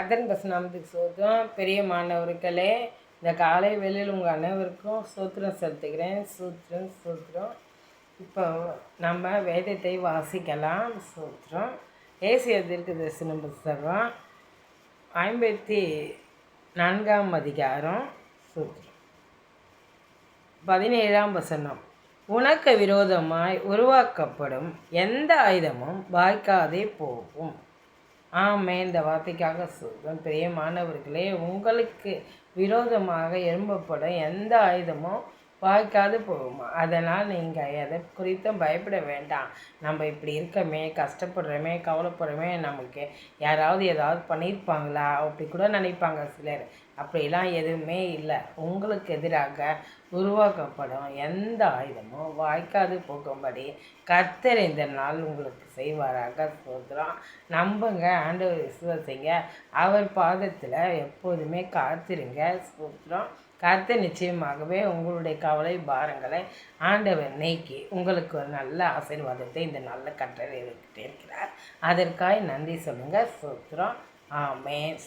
அதன் பசுநாமத்துக்கு சோத்திரம். பெரிய மாணவர்களே, இந்த காலை வேளையில் உங்கள் அனைவருக்கும் சோத்திரம் செலுத்துகிறேன். சோத்திரம். இப்போ நம்ம வேதத்தை வாசிக்கலாம். சோத்திரம். ஏசியா தீர்க்கதரிசன புத்தகம் 54ஆம் அதிகாரம். சோத்திரம். 17ஆம் வசனம். உனக்கு விரோதமாய் உருவாக்கப்படும் எந்த ஆயுதமும் வாய்க்காதே போகும். இந்த வார்த்தைக்காக சொல்கிறேன். பெரிய மாணவர்களே, உங்களுக்கு விரோதமாக எழும்பப்படும் எந்த ஆயுதமும் வாய்க்காது போகுமா. அதனால் நீங்கள் எதை குறித்தும் பயப்பட வேண்டாம். நம்ம இப்படி இருக்கமே, கஷ்டப்படுறோமே, கவலைப்படுறோமே, நமக்கு யாராவது ஏதாவது பண்ணியிருப்பாங்களா அப்படி கூட நினைப்பாங்க சிலர். அப்படிலாம் எதுவுமே இல்லை. உங்களுக்கு எதிராக உருவாக்கப்படும் எந்த ஆயுதமும் வாய்க்காது போகும்படி கர்த்தர் இந்த நாள் உங்களுக்கு செய்வாராக. சோத்திரம். நம்புங்க, ஆண்டவர் விசுவாசிங்க, அவர் பாதத்தில் எப்போதுமே காத்திருங்க. சோத்திரம். கர்த்தர் நிச்சயமாகவே உங்களுடைய கவலை பாரங்களை ஆண்டவர் நீக்கி உங்களுக்கு ஒரு நல்ல ஆசீர்வாதத்தை இந்த நல்ல கட்டளை இருக்கிறார். அதற்காக நன்றி சொல்லுங்கள். சோத்திரம். ஆமென்.